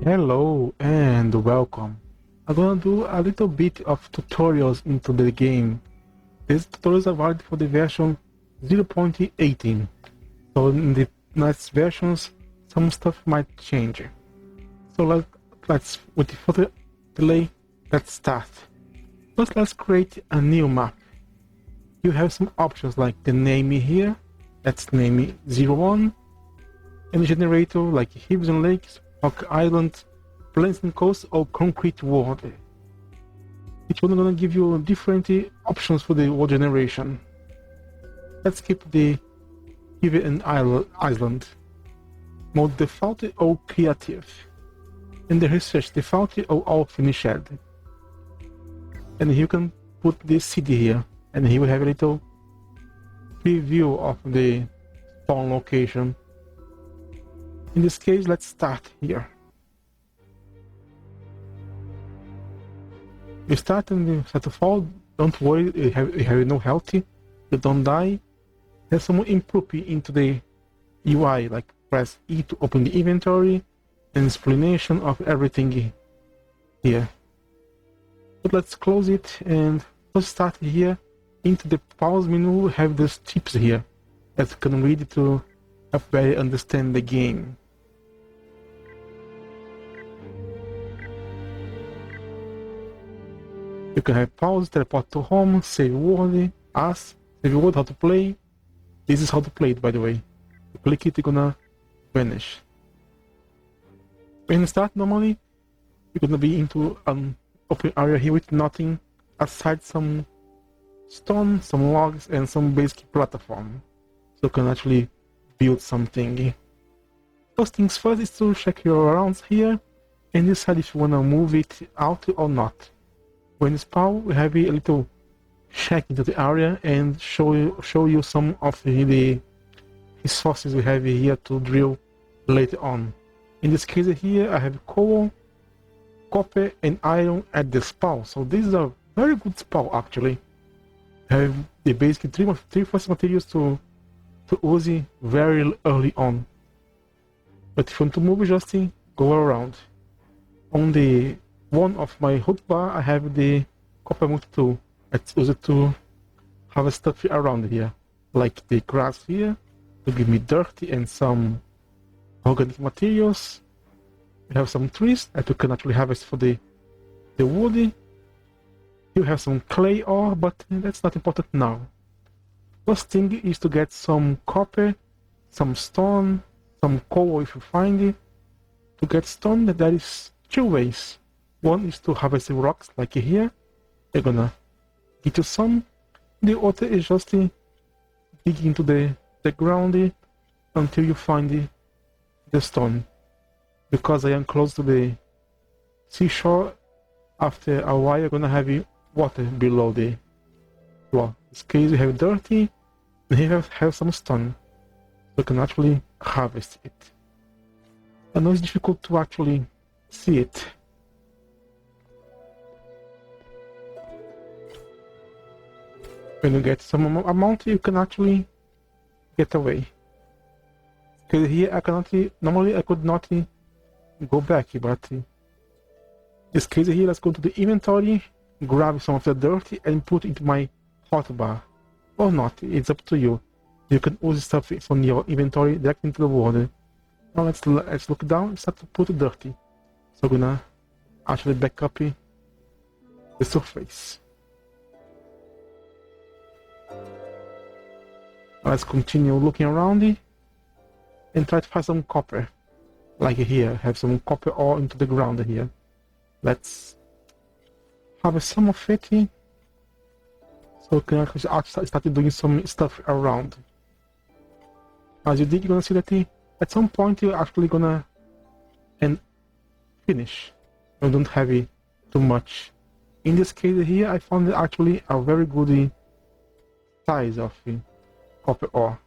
Hello and welcome. I'm gonna do a little bit of tutorials into the game. These tutorials are valid for the version 0.18. So in the next versions, some stuff might change. So let's with the further delay, let's start. First, let's create a new map. You have some options like the name here. Let's name it 01. And the generator like Hills and Lakes, Rock Island, Plains and Coast, or Concrete World. Each one is going to give you different options for the world generation. Let's keep the Give an Island. Mode default or creative. And the research default or all finished. And you can put the city here, and he will have a little preview of the spawn location. In this case, let's start here. You start and you start to fall. Don't worry, you have no health. You don't die. There's some input into the UI, like press E to open the inventory, and explanation of everything here. But let's close it and let's start here. Into the pause menu, we have these tips here that you can read to help better understand the game. You can have pause, teleport to home, save world, ask, save world, how to play. This is how to play it, by the way. You click it, you're gonna vanish. When you start normally, you're gonna be into an open area here with nothing aside some stone, some logs, and some basic platform. So you can actually build something. First things first is to check your rounds here and decide if you wanna move it out or not. When you spawn, we have a little check into the area and show you some of the resources we have here to drill later on. In this case here, I have coal, copper, and iron at the spawn. So this is a very good spawn actually. I have the basic three first materials to use very early on. But if you want to move, just go around. On the one of my hotbar, I have the copper multi-tool. Let's use it to have stuff around here, like the grass here, to give me dirt and some organic materials. We have some trees that you can actually harvest for the wood. You have some clay ore, but that's not important now. First thing is to get some copper, some stone, some coal if you find it. To get stone, there is two ways. One is to harvest rocks like here. You're gonna get you some. The other is just dig into the ground until you find the stone. Because I am close to the seashore, after a while you're gonna have water below the floor. In this case, you have dirty, and you have some stone. So you can actually harvest it. I know it's difficult to actually see it. When you get some amount, you can actually get away. Because here I cannot, normally I could not go back, but in this case here, let's go to the inventory, grab some of the dirt and put it into my hotbar. Or not, it's up to you. You can use stuff from your inventory direct into the water. Now let's look down and start to put dirty. So I'm gonna actually back up the surface. Let's continue looking around it and try to find some copper. Like here, have some copper ore into the ground here. Let's have some of it. So we can actually start doing some stuff around. As you dig, you're gonna see that at some point you're actually gonna finish. You don't have it too much. In this case here, I found actually a very good size of copper ore.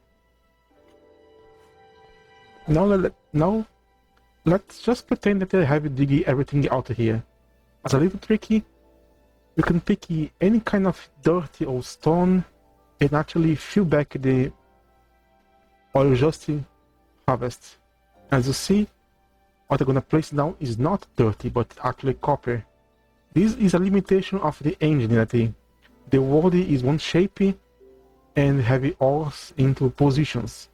Now let's just pretend that I have dig everything out here. As a little tricky, you can pick any kind of dirt or stone and actually fill back the or just harvest. As you see, what I'm gonna place down is not dirty, but actually copper. This is a limitation of the engine that the world is one shape and have ores into positions.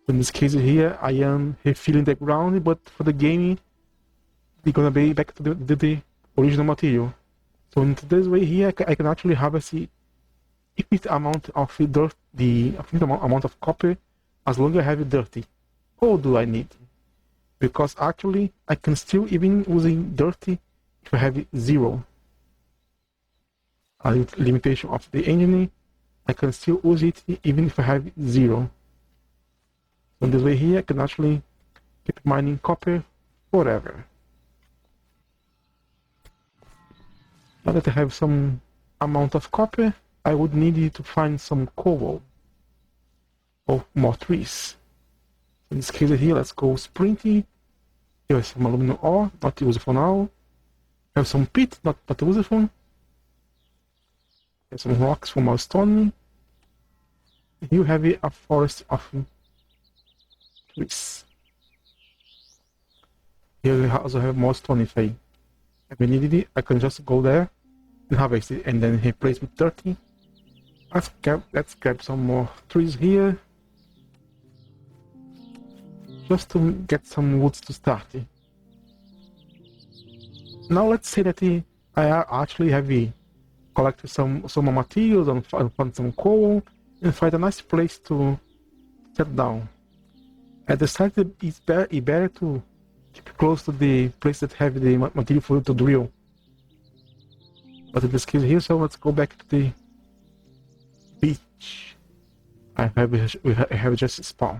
In this case here, I am refilling the ground, but for the game, it's gonna be back to the original material. So in this way here, I can actually harvest the infinite amount of dirt, the infinite amount of copper, as long as I have it dirty. How do I need? Because actually, I can still even using dirty if I have it 0. A limitation of the engine, I can still use it even if I have 0. So this way here, I can actually keep mining copper forever. Now that I have some amount of copper, I would need to find some coal or more trees. In this case here, let's go sprinting. Here's some aluminum ore, not useful now. Have some peat, not useful. Have some rocks from our stone. You have a forest of trees. Here we also have more stone. If I needed it, I can just go there and harvest it and then replace with dirty. Let's grab some more trees here. Just to get some woods to start. Now let's say that I actually have collected some more materials and found some coal and find a nice place to set down. I decided it's better to keep close to the place that have the material for you to drill. But in this case here, so let's go back to the beach. I have just spawned.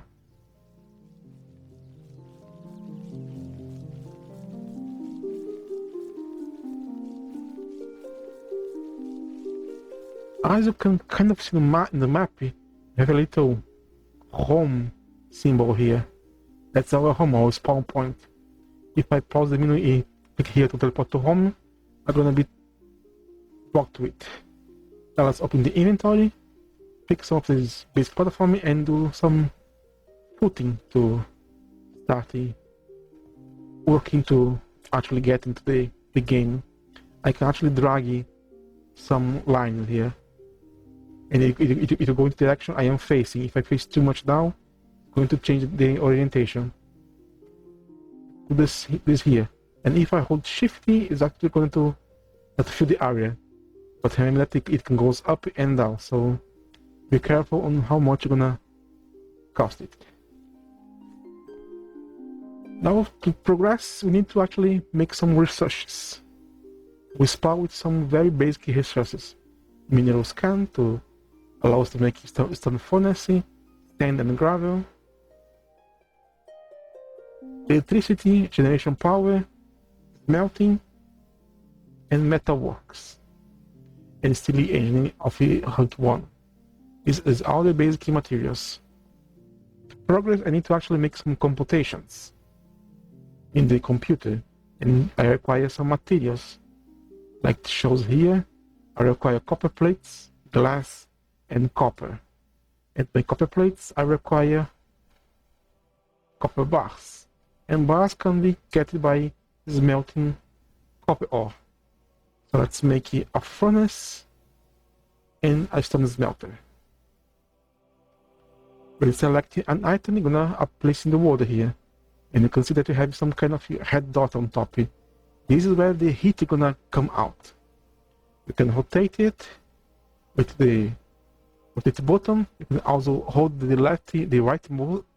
As you can kind of see in the map, we have a little home symbol here. That's our home, our spawn point. If I pause the menu, click here to teleport to home, I'm gonna be blocked to it. Now let's open the inventory, pick some of this basic platform and do some footing to start working to actually get into the game. I can actually drag some lines here. And it will go into the direction I am facing. If I face too much down, I'm going to change the orientation. Do this here. And if I hold Shifty, it's actually going to fill the area. But remember that it can go up and down, so be careful on how much you're gonna cost it. Now to progress, we need to actually make some researches. We start with some very basic resources. Mineral scan to allow us to make stone furnace, sand and gravel, electricity, generation power, smelting, and metalworks, and steel engine of Hunt 1. This is all the basic materials. To progress, I need to actually make some computations in the computer, and I require some materials. Like it shows here, I require copper plates, glass, and copper. And by copper plates, I require copper bars. And bars can be get by smelting copper ore. So let's make a furnace and a stone smelter. When you select an item, you're gonna place in the water here. And you can see that you have some kind of red dot on top. This is where the heat is gonna come out. You can rotate it with the button. You can also hold the right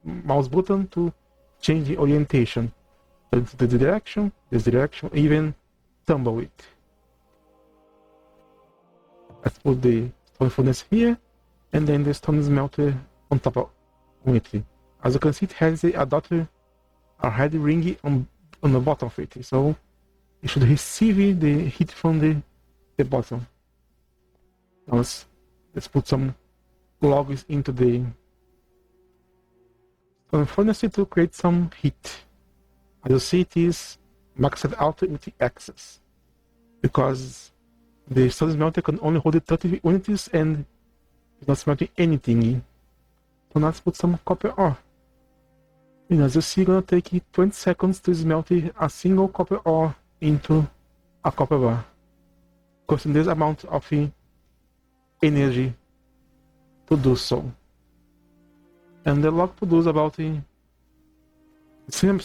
mouse button to change the orientation. The direction, this direction, even tumble it. Let's put the stone furnace here, and then the stone smelter on top of it. As you can see, it has a red ring on the bottom of it, so it should receive the heat from the bottom. Now let's put some logs into the stone furnace to create some heat. As you see, it is maxed out with access because the stone smelter can only hold 30 units and it's not smelting anything. So let's put some copper ore. And as you see, gonna take it 20 seconds to smelt a single copper ore into a copper bar, costing this amount of energy to do so. And the log produce about the same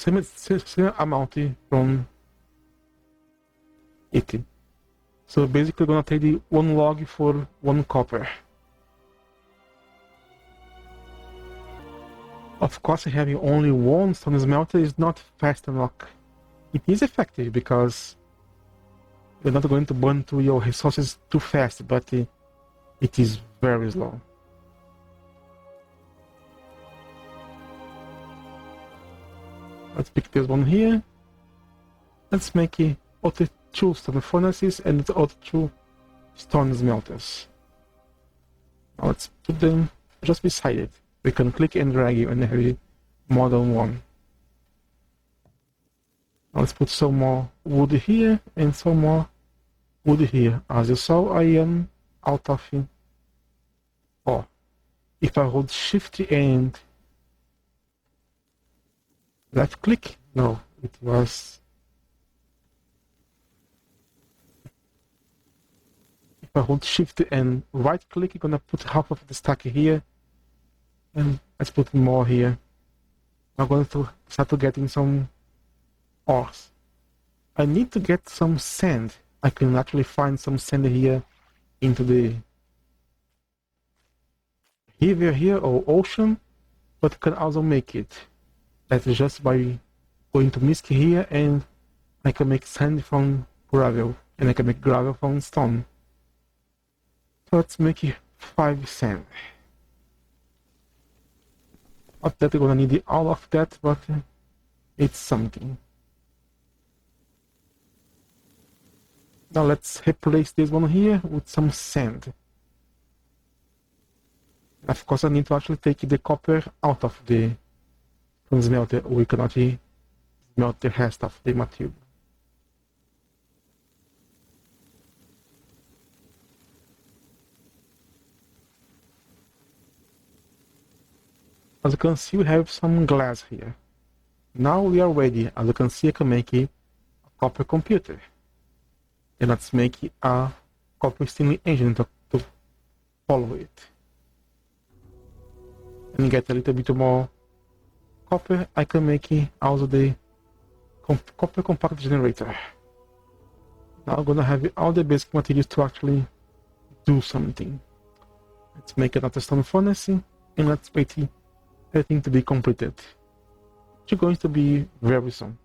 amount from it. So basically gonna take the one log for one copper. Of course, having only one stone smelter is not fast enough. It is effective because you're not going to burn through your resources too fast, but it is very slow. Let's pick this one here. Let's make other 2 stone furnaces and the other 2 stone smelters. Now let's put them just beside it. We can click and drag and have more than one. Now let's put some more wood here and some more wood here. As you saw, I am out of ore. If I hold Shift and left click, no, it was. If I hold Shift and right click, you're gonna put half of the stack here. And let's put more here. I'm going to start to getting some ores. I need to get some sand. I can actually find some sand here into the river here or ocean, but I can also make it. That's just by going to Misk here, and I can make sand from gravel, and I can make gravel from stone. So let's make it 5 sand. Not that we're gonna need all of that, but it's something. Now let's replace this one here with some sand. Of course, I need to actually take the copper out of the smelter. We cannot smelt the rest of the material. As you can see, we have some glass here. Now we are ready. As you can see, I can make a copper computer. And let's make a copper steam engine to follow it. And get a little bit more copper. I can make also the copper compact generator. Now I'm gonna have all the basic materials to actually do something. Let's make another stone furnace, and let's wait everything to be completed. It's going to be very soon.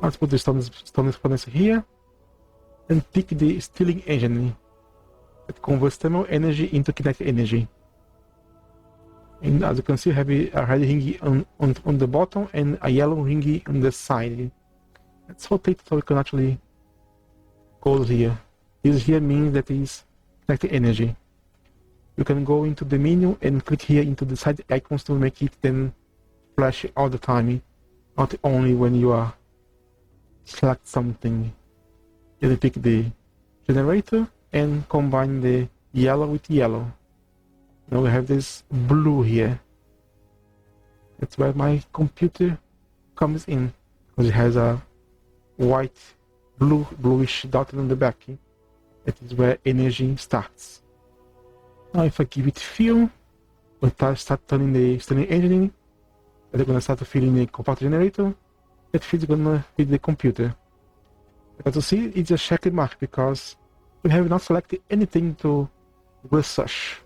Let's put the stone furnace here and pick the stealing engine that converts thermal energy into kinetic energy. And as you can see, I have a red ring on the bottom and a yellow ring on the side. Let's rotate so we can actually go here. This here means that is kinetic energy. You can go into the menu and click here into the side icons to make it then flash all the time, not only when you are select something. Then pick the generator and combine the yellow with yellow. Now we have this blue here. That's where my computer comes in, because it has a white, bluish dot on the back. That is where energy starts. Now if I give it fuel, we'll start turning the steam engine. They're gonna start filling the compact generator. That feed is gonna feed the computer. As you see, it's a check mark because we have not selected anything to research.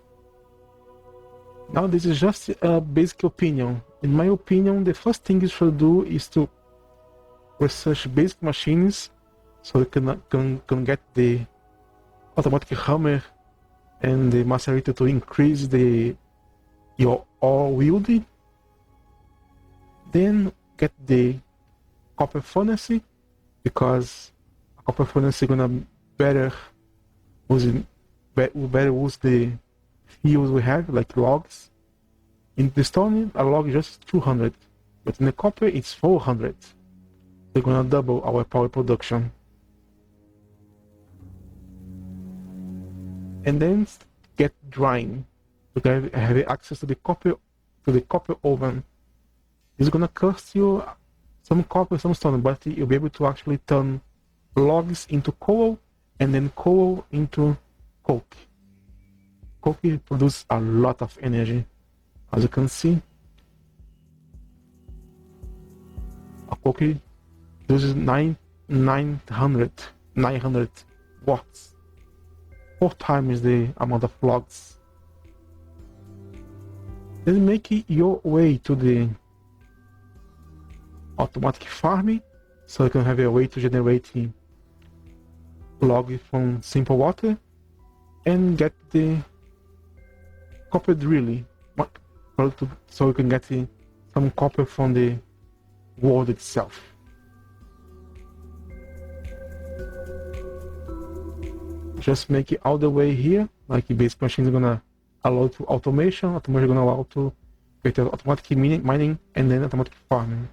Now this is just a basic opinion. In my opinion, the first thing you should do is to research basic machines so you can get the automatic hammer and the macerator to increase your ore yield. Then get the copper furnace, because a copper furnace is gonna better use the fuels we have, like logs. In the stone, a log is just 200, but in the copper it's 400. They're gonna double our power production. And then get drying. You can have access to the copper to the copper oven. It's gonna cost you some copper, some stone, but you'll be able to actually turn logs into coal and then coal into coke. Coke produces a lot of energy, as you can see. A coke uses 900 watts, 4 times the amount of logs. Then make your way to the automatic farming, so you can have a way to generate log from simple water and get the copper drilling, so you can get some copper from the world itself. Just make it all the way here, like basic machine is gonna allow to automation is gonna allow to create automatic mining and then automatic farming.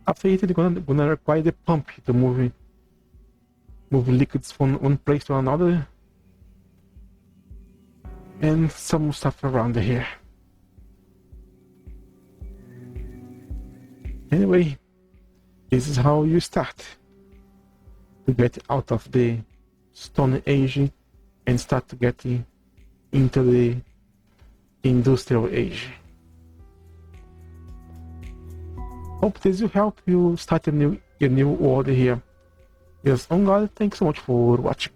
After it, you're gonna require the pump to move liquids from one place to another, and some stuff around here. Anyway, this is how you start to get out of the Stone Age and start to get into the Industrial Age. Hope this will help you start a new world here. Yes, on God, thanks so much for watching.